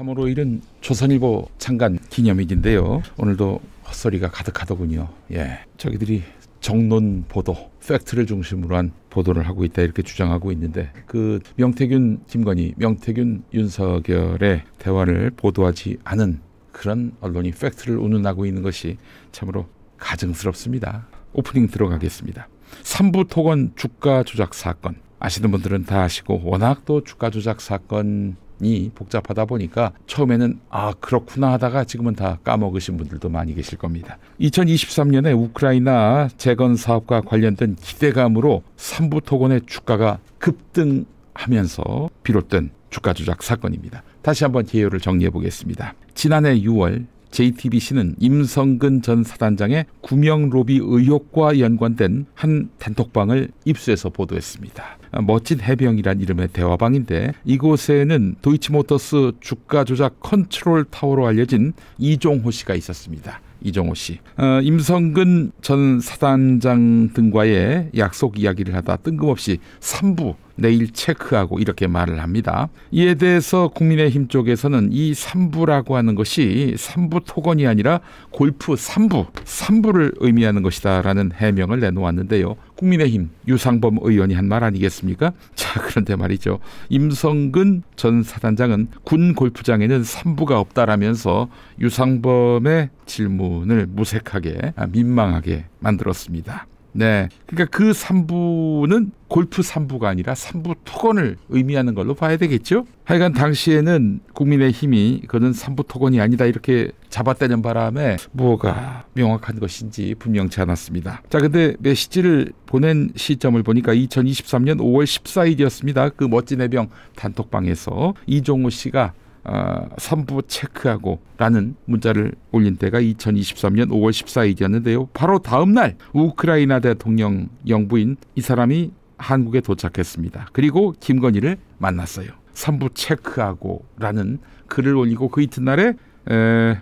3월 5일은 조선일보 창간 기념일인데요. 오늘도 헛소리가 가득하더군요. 저기들이 정론 보도, 팩트를 중심으로 한 보도를 하고 있다 이렇게 주장하고 있는데 그 명태균, 김건희, 명태균, 윤석열의 대화를 보도하지 않은 그런 언론이 팩트를 운운하고 있는 것이 참으로 가증스럽습니다. 오프닝 들어가겠습니다. 삼부토건 주가 조작 사건 아시는 분들은 다 아시고 워낙 또 주가 조작 사건이 복잡하다 보니까 처음에는 그렇구나 하다가 지금은 다 까먹으신 분들도 많이 계실 겁니다. 2023년에 우크라이나 재건 사업과 관련된 기대감으로 삼부토건의 주가가 급등하면서 비롯된 주가 조작 사건입니다. 다시 한번 개요를 정리해 보겠습니다. 지난해 6월 JTBC는 임성근 전 사단장의 구명 로비 의혹과 연관된 한 단톡방을 입수해서 보도했습니다. 멋진 해병이란 이름의 대화방인데 이곳에는 도이치모터스 주가 조작 컨트롤 타워로 알려진 이종호 씨가 있었습니다. 이종호 씨. 임성근 전 사단장 등과의 약속 이야기를 하다 뜬금없이 3부 내일 체크하고 이렇게 말을 합니다. 이에 대해서 국민의힘 쪽에서는 이 3부라고 하는 것이 3부 토건이 아니라 골프 3부를 의미하는 것이다라는 해명을 내놓았는데요. 국민의힘 유상범 의원이 한 말 아니겠습니까? 자, 그런데 말이죠. 임성근 전 사단장은 군 골프장에는 3부가 없다라면서 유상범의 질문을 무색하게 민망하게 만들었습니다. 네, 그러니까 그 3부는 골프 3부가 아니라 3부 토건을 의미하는 걸로 봐야 되겠죠. 하여간 당시에는 국민의힘이 그는 3부 토건이 아니다 이렇게 잡아떼는 바람에 뭐가 명확한 것인지 분명치 않았습니다. 자, 근데 메시지를 보낸 시점을 보니까 2023년 5월 14일이었습니다. 그 멋진 해병 단톡방에서 이종호 씨가 3부 체크하고 라는 문자를 올린 때가 2023년 5월 14일이었는데요. 바로 다음 날 우크라이나 대통령 영부인 이 사람이 한국에 도착했습니다. 그리고 김건희를 만났어요. 3부 체크하고 라는 글을 올리고 그 이튿날에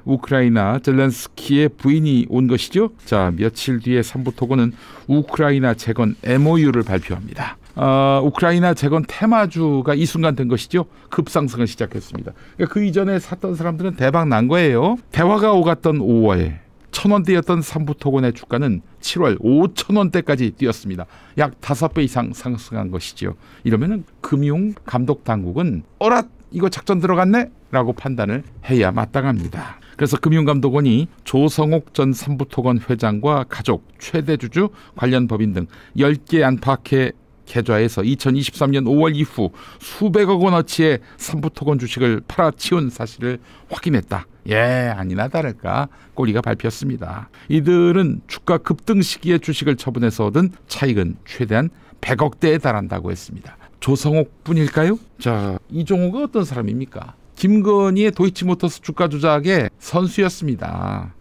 우크라이나 젤렌스키의 부인이 온 것이죠. 자, 며칠 뒤에 3부 토건은 우크라이나 재건 MOU를 발표합니다. 우크라이나 재건 테마주가 이 순간 된 것이죠. 급상승을 시작했습니다. 그러니까 그 이전에 샀던 사람들은 대박 난 거예요. 대화가 오갔던 5월 1,000원대였던 삼부토건의 주가는 7월 5,000원대까지 뛰었습니다. 약 5배 이상 상승한 것이죠. 이러면은 금융 감독 당국은 어라 이거 작전 들어갔네? 라고 판단을 해야 마땅합니다. 그래서 금융감독원이 조성옥 전 삼부토건 회장과 가족, 최대 주주, 관련 법인 등 10개 안팎의 계좌에서 2023년 5월 이후 수백억 원어치의 삼부토건 주식을 팔아치운 사실을 확인했다. 아니나 다를까 꼬리가 밟혔습니다. 이들은 주가 급등 시기에 주식을 처분해서 얻은 차익은 최대한 100억대에 달한다고 했습니다. 조성옥 뿐일까요? 자, 이종호가 어떤 사람입니까? 김건희의 도이치모터스 주가 조작의 선수였습니다.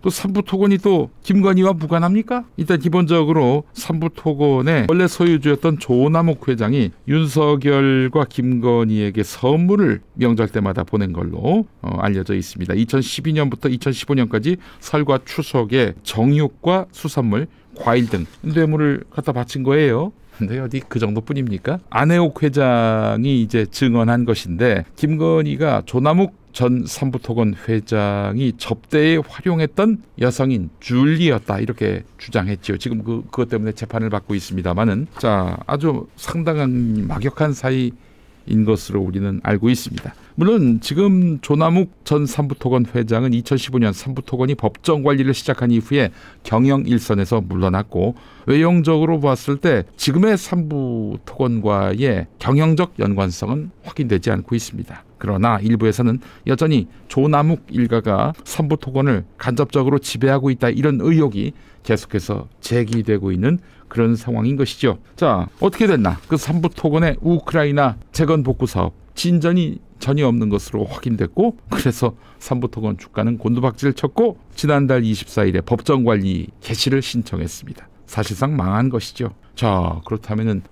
또 삼부토건이 또 김건희와 무관합니까? 일단 기본적으로 삼부토건의 원래 소유주였던 조남욱 회장이 윤석열과 김건희에게 선물을 명절 때마다 보낸 걸로 알려져 있습니다. 2012년부터 2015년까지 설과 추석에 정육과 수산물, 과일 등 뇌물을 갖다 바친 거예요. 근데 어디 그 정도뿐입니까? 안혜옥 회장이 이제 증언한 것인데 김건희가 조남욱 전 삼부토건 회장이 접대에 활용했던 여성인 줄리였다 이렇게 주장했지요. 지금 그것 때문에 재판을 받고 있습니다만은 자, 아주 상당한 막역한 사이인 것으로 우리는 알고 있습니다. 물론 지금 조남욱 전 삼부토건 회장은 2015년 삼부토건이 법정 관리를 시작한 이후에 경영 일선에서 물러났고 외형적으로 봤을 때 지금의 삼부토건과의 경영적 연관성은 확인되지 않고 있습니다. 그러나 일부에서는 여전히 조남욱 일가가 삼부토건을 간접적으로 지배하고 있다 이런 의혹이 계속해서 제기되고 있는 그런 상황인 것이죠. 자, 어떻게 됐나? 그 삼부토건의 우크라이나 재건 복구 사업 진전이 전혀 없는 것으로 확인됐고 그래서 삼부토건 주가는 곤두박질을 쳤고 지난달 24일에 법정관리 개시를 신청했습니다. 사실상 망한 것이죠. 자, 그렇다면은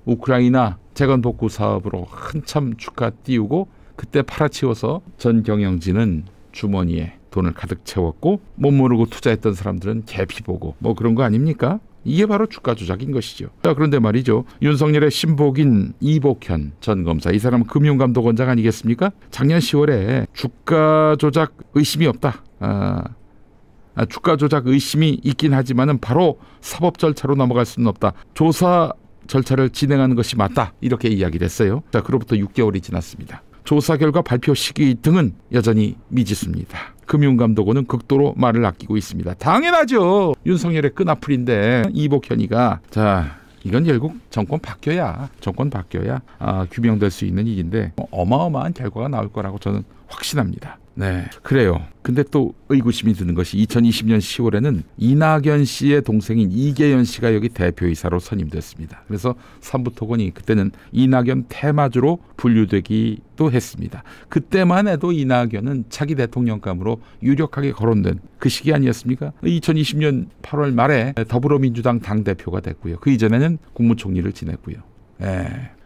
우크라이나 재건 복구 사업으로 한참 주가 띄우고 그때 팔아치워서 전 경영진은 주머니에 돈을 가득 채웠고 못 모르고 투자했던 사람들은 개피 보고 뭐 그런 거 아닙니까? 이게 바로 주가 조작인 것이죠. 자, 그런데 말이죠. 윤석열의 신복인 이복현 전 검사, 이 사람은 금융감독원장 아니겠습니까? 작년 10월에 주가 조작 의심이 없다. 주가 조작 의심이 있긴 하지만은 바로 사법 절차로 넘어갈 수는 없다. 조사 절차를 진행하는 것이 맞다. 이렇게 이야기를 했어요. 자, 그로부터 6개월이 지났습니다. 조사 결과 발표 시기 등은 여전히 미지수입니다. 금융감독원은 극도로 말을 아끼고 있습니다. 당연하죠. 윤석열의 끈앞풀인데 이복현이가, 자, 이건 결국 정권 바뀌어야 규명될 수 있는 일인데 어마어마한 결과가 나올 거라고 저는 확신합니다. 네, 그래요. 근데 또 의구심이 드는 것이 2020년 10월에는 이낙연 씨의 동생인 이계연 씨가 여기 대표이사로 선임됐습니다. 그래서 삼부토건이 그때는 이낙연 테마주로 분류되기도 했습니다. 그때만 해도 이낙연은 차기 대통령감으로 유력하게 거론된 그 시기 아니었습니까? 2020년 8월 말에 더불어민주당 당대표가 됐고요. 그 이전에는 국무총리를 지냈고요.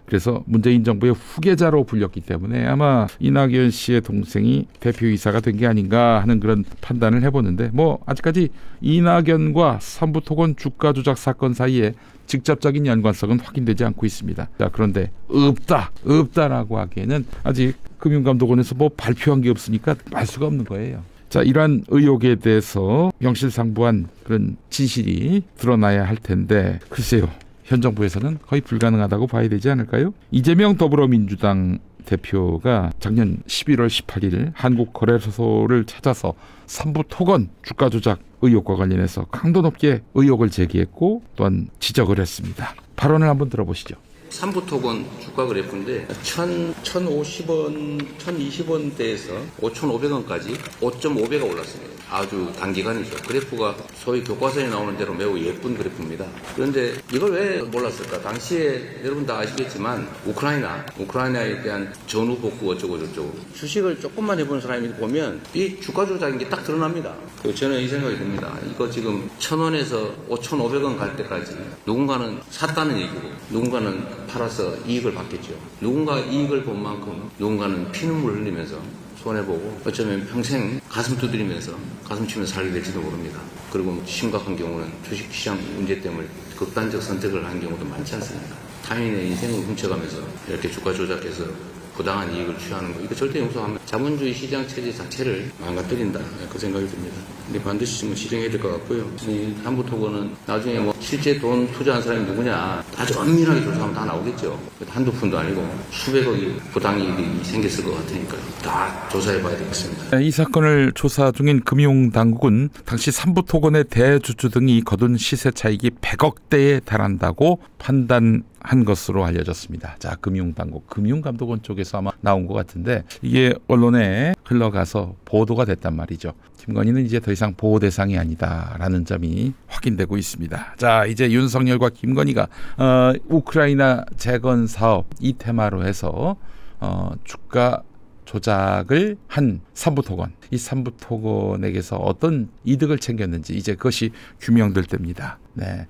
그래서 문재인 정부의 후계자로 불렸기 때문에 아마 이낙연 씨의 동생이 대표이사가 된 게 아닌가 하는 그런 판단을 해보는데, 뭐 아직까지 이낙연과 삼부토건 주가 조작 사건 사이에 직접적인 연관성은 확인되지 않고 있습니다. 자, 그런데 없다라고 하기에는 아직 금융감독원에서 뭐 발표한 게 없으니까 알 수가 없는 거예요. 자, 이러한 의혹에 대해서 명실상부한 그런 진실이 드러나야 할 텐데, 글쎄요. 현 정부에서는 거의 불가능하다고 봐야 되지 않을까요? 이재명 더불어민주당 대표가 작년 11월 18일 한국거래소를 찾아서 삼부토건 주가 조작 의혹과 관련해서 강도 높게 의혹을 제기했고 또한 지적을 했습니다. 발언을 한번 들어보시죠. 삼부토건 주가 그래프인데 1,050원, 1,020원대에서 5,500원까지 5.5배가 올랐습니다. 아주 단기간이죠. 그래프가 소위 교과서에 나오는 대로 매우 예쁜 그래프입니다. 그런데 이걸 왜 몰랐을까? 당시에 여러분 다 아시겠지만 우크라이나에 대한 전후 복구 어쩌고 저쩌고 주식을 조금만 해본 사람이 보면 이 주가 조작인 게 딱 드러납니다. 저는 이 생각이 듭니다. 이거 지금 1,000원에서 5,500원 갈 때까지 누군가는 샀다는 얘기고 누군가는 팔아서 이익을 받겠죠. 누군가 이익을 본 만큼 누군가는 피눈물 흘리면서 손해보고 어쩌면 평생 가슴 두드리면서 가슴 치면서 살게 될지도 모릅니다. 그리고 심각한 경우는 주식시장 문제 때문에 극단적 선택을 하는 경우도 많지 않습니까? 타인의 인생을 훔쳐가면서 이렇게 주가 조작해서 부당한 이익을 취하는 거, 이거 절대 용서하면 자본주의 시장 체제 자체를 망가뜨린다, 그 생각이 듭니다. 근데 반드시 좀 시정해야 될 것 같고요. 이 삼부토건은 나중에 뭐 실제 돈 투자한 사람이 누구냐 아주 엄밀하게 조사하면 다 나오겠죠. 한두 푼도 아니고 수백억이 부당이익이 생겼을 것 같으니까요. 다 조사해봐야 되겠습니다. 이 사건을 조사 중인 금융당국은 당시 삼부토건의 대주주 등이 거둔 시세 차익이 100억대에 달한다고 판단한 것으로 알려졌습니다. 자, 금융감독원 쪽에서 아마 나온 것 같은데 이게 언론에 흘러가서 보도가 됐단 말이죠. 김건희는 이제 더 이상 보호 대상이 아니다라는 점이 확인되고 있습니다. 자, 이제 윤석열과 김건희가 우크라이나 재건 사업 이 테마로 해서 주가 조작을 한 삼부토건, 이 삼부토건에게서 어떤 이득을 챙겼는지 이제 그것이 규명될 때입니다. 네,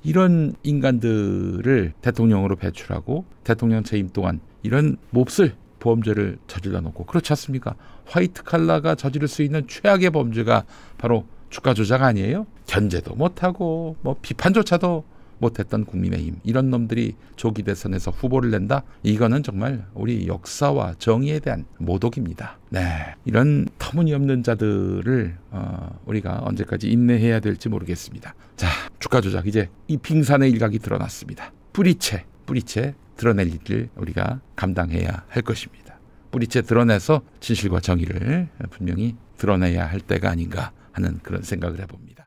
이런 인간들을 대통령으로 배출하고 대통령 재임 동안 이런 몹쓸 범죄를 저질러 놓고, 그렇지 않습니까? 화이트 칼라가 저지를 수 있는 최악의 범죄가 바로 주가 조작 아니에요? 견제도 못하고 뭐 비판조차도 못했던 국민의힘, 이런 놈들이 조기 대선에서 후보를 낸다? 이거는 정말 우리 역사와 정의에 대한 모독입니다. 네, 이런 터무니없는 자들을 우리가 언제까지 인내해야 될지 모르겠습니다. 자, 주가 조작 이제 이 빙산의 일각이 드러났습니다. 뿌리채 드러낼 일을 우리가 감당해야 할 것입니다. 뿌리채 드러내서 진실과 정의를 분명히 드러내야 할 때가 아닌가 하는 그런 생각을 해봅니다.